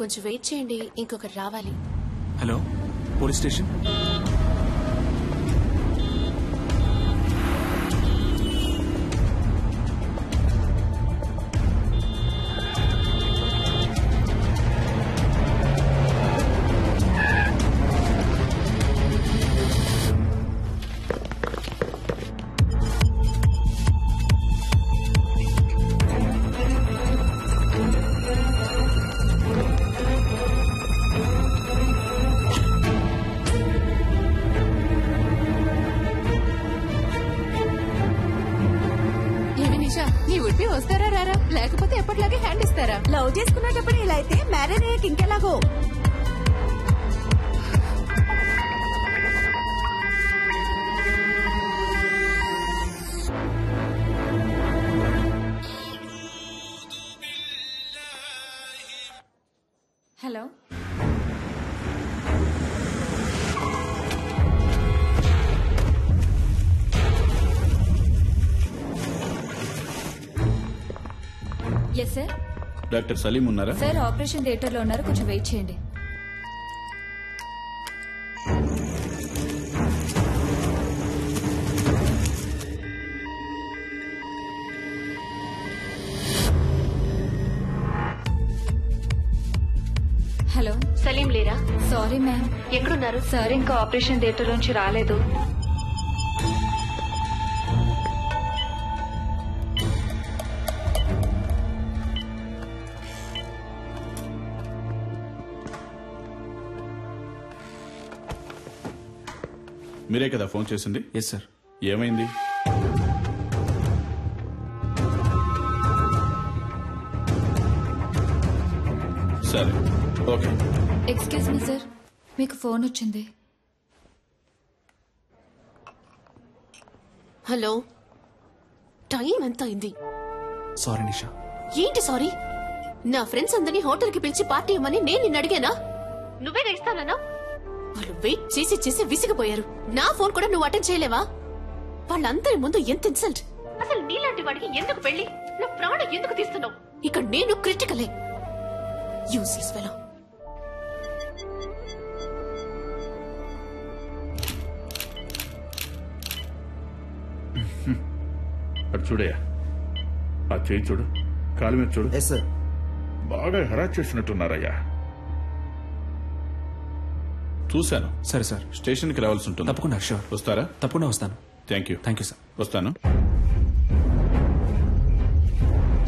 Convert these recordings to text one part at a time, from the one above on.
కొంచెం వెయిట్ చేయండి, ఇంకొకరు రావాలి. Hello, police station. వస్తారా రారా, లేకపోతే ఎప్పటిలాగే హ్యాండ్ ఇస్తారా? లవ్ చేసుకునేటప్పుడు ఇలా అయితే మ్యారేజ్ అయ్యాక ఇంకెలాగో. Hello, yes sir. Doctor Salim ఉన్నారా? సార్ ఆపరేషన్ థియేటర్ లో ఉన్నారు, కొంచెం వెయిట్ చేయండి. హలో, సలీం లేరా? Sorry ma'am. ఎక్కడున్నారు? సార్ ఇంకా ఆపరేషన్ థియేటర్ నుంచి రాలేదు. మీరే కదా ఫోన్ చేసింది? Yes sir. ఏమైంది? సరే, ఓకే. ఎక్స్క్యూజ్ మీ సార్, మీకు ఫోన్ వచ్చింది. హలో, టైం ఎంత అయింది? సారీ నిషా. ఏంటి సారీ? నా ఫ్రెండ్స్ అందరినీ హోటల్ కి పిలిచి పార్టీ ఇవ్వమని నేను నిన్ను అడిగానా? నువ్వే ఇస్తానన్నా? వాళ్ళు వెయిట్ చేసి చేసి విసిగిపోయారు. నా ఫోన్ కూడా నువ్వు అటెండ్ చేయలేవా? వాళ్ళందరి ముందు ఎంత ఇన్సల్ట్! అసలు నీలాంటి వాడికి ఎందుకు పెళ్లి? నా ప్రాణం ఎందుకు తీస్తున్నావు? ఇక్కడ నేను క్రిటికలే. Useless fellow. అటు చూడయా, ఆ చేయి చూడు, కాలు మీద చూడు. Yes sir. బాగా హెరాస్ చేసినట్టున్నారయ్యా. చూశాను. సరే సార్, స్టేషన్కి రావాల్సి ఉంటుంది. తప్పకుండా. షూర్. వస్తారా? తప్పకుండా వస్తాను. Thank you. Thank you sir. వస్తాను.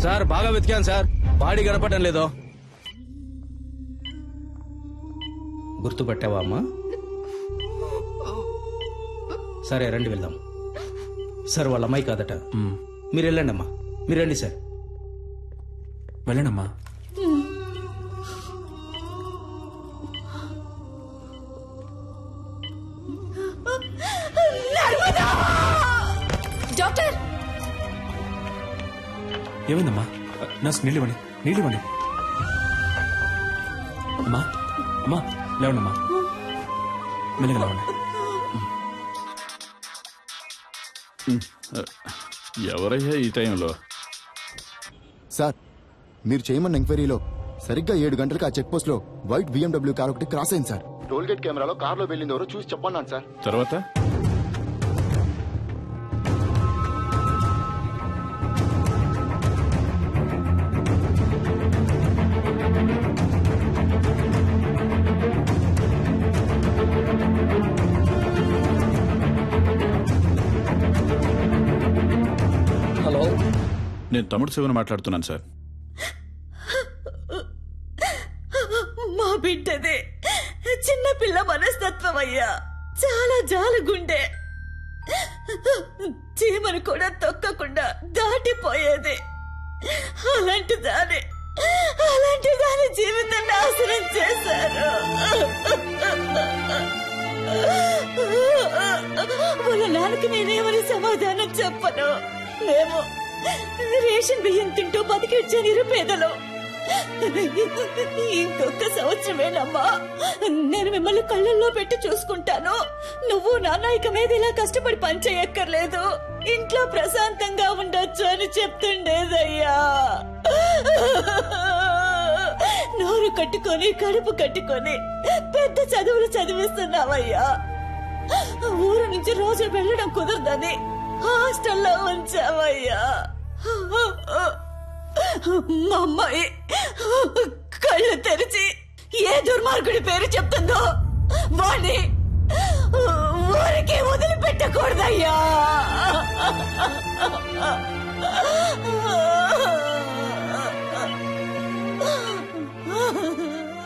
సార్ బాగా వెతికాను సార్, బాడీ కనపడడం లేదో. గుర్తుపట్టావా అమ్మా? సరే రండి వెళ్దాం. సార్ వాళ్ళ అమ్మాయి కాదట. మీరు వెళ్ళండి అమ్మా, మీరు రండి సార్. వెళ్ళండమ్మా. డాక్టర్, ఏమైందమ్మా? నర్స్ నీళ్ళు ఇవ్వండి, నీళ్ళు ఇవ్వండి. అమ్మా, అమ్మా లేవండమ్మా, మెల్లగా లేవండి. ఎవరయ్యా ఈ టైంలో? సార్, మీరు చేయమన్న ఎంక్వైరీలో సరిగ్గా 7 గంటలకు ఆ చెక్ పోస్ట్ లో వైట్ BMW కార్ ఒకటి క్రాస్ అయింది సార్. టోల్ గేట్ కెమెరాలో కార్లో వెళ్ళింది ఎవరో చూసి చెప్పన్నాను సార్. తర్వాత హలో, నేను తమ్ముడు శివని మాట్లాడుతున్నాను సార్. మా బిడ్డదే చిన్నపిల్ల మనస్తత్వం అయ్యా, చాలా జాలగుండే. చీమను కూడా తొక్కకుండా దాటిపోయేది. అలాంటి దాని జీవితం నాశనం చేశారు. వాళ్ళ నాన్నకి నేనేమని సమాధానం చెప్పను. మేము రేషన్ బియ్యం తింటూ బతికిచ్చే నిరుపేదలు. ఇంకొక సంవత్సరమేనమ్మా, నేను మిమ్మల్ని కళ్ళల్లో పెట్టి చూసుకుంటాను. నువ్వు నాన్న ఇక మీద ఇలా కష్టపడి పనిచేయక్కర్లేదు, ఇంట్లో ప్రశాంతంగా ఉండొచ్చు అని చెప్తుండేదయ్యా. నోరు కట్టుకొని కడుపు కట్టుకొని పెద్ద చదువులు చదివిస్తున్నావయ్యా. ఊరు నుంచి రోజు వెళ్ళడం కుదరదని హాస్టల్లో ఉంచావయ్యా. మా అమ్మాయి కళ్ళు తెరిచి ఏ దుర్మార్గుడి పేరు చెప్తుందో వాణ్ణి ఊరికి వదిలిపెట్టకూడదయ్యా.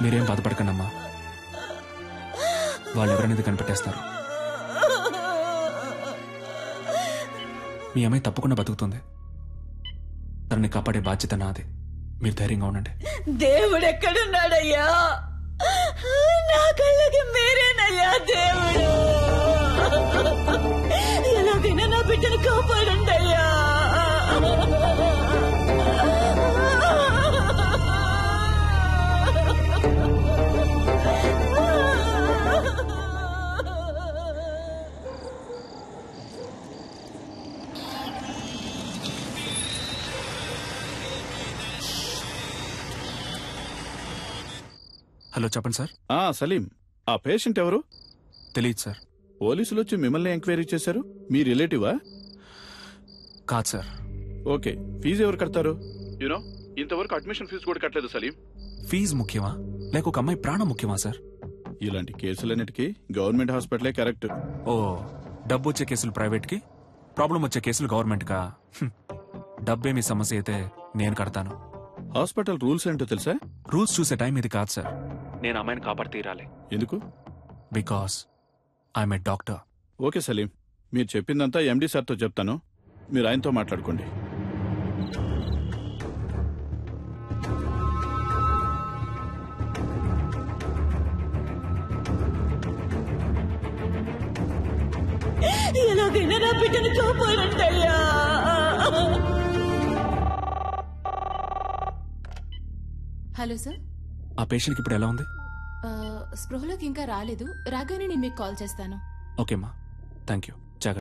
మీరేం బాధపడకండి అమ్మా, వాళ్ళు ఎవరనేది కనిపెట్టేస్తారు. మీ అమ్మాయి తప్పకుండా బతుకుతుంది. తనని కాపాడే బాధ్యత నాది. మీరు ధైర్యంగా ఉండండి. దేవుడు ఎక్కడున్నాడయ్యా? నా కళ్ళకి మీరేనయ్యా దేవుడు. ఎలాగైనా నా బిడ్డను కాపాడండి అయ్యా. హలో, చెప్పండి సార్. సలీం, ఆ పేషెంట్ ఎవరు? తెలియదు సార్. పోలీసులు వచ్చి మిమ్మల్ని ఎంక్వైరీ చేశారు. మీ రిలేటివా? కాదు సార్. ఓకే, ఫీజు ఎవరు కడతారు? యూనో, ఇంతవరకు అడ్మిషన్ ఫీజు కూడా కట్టలేదు సలీం. ఫీజు ముఖ్యమా లేక ఒక అమ్మాయి ప్రాణం ముఖ్యమా సార్? ఇలాంటి కేసులన్నిటికీ గవర్నమెంట్ హాస్పిటలే కరెక్ట్. ఓ, డబ్బు వచ్చే కేసులు ప్రైవేట్కి, ప్రాబ్లం వచ్చే కేసులు గవర్నమెంట్కా? డబ్బేమి సమస్య అయితే నేను కడతాను. హాస్పిటల్ రూల్స్ ఏంటో తెలుసా? రూల్స్ చూసే టైం ఇది కాదు సార్. నేను అమ్మాయిని కాపాడి తీరాలి. ఎందుకు? Because I'm a doctor. Okay Salim, మీరు చెప్పిందంతా ఎండి సార్తో చెప్తాను. మీరు ఆయనతో మాట్లాడుకోండి. ఎలాగైనా నా బిడ్డను కాపాడండి అయ్యా. Hello sir. ఆ పేషెంట్కి ఇప్పుడు ఎలా ఉంది? స్పృహలోకి ఇంకా రాలేదు. రాగానే నేను మీకు కాల్ చేస్తాను. ఓకేమ్మా, థ్యాంక్ యూ.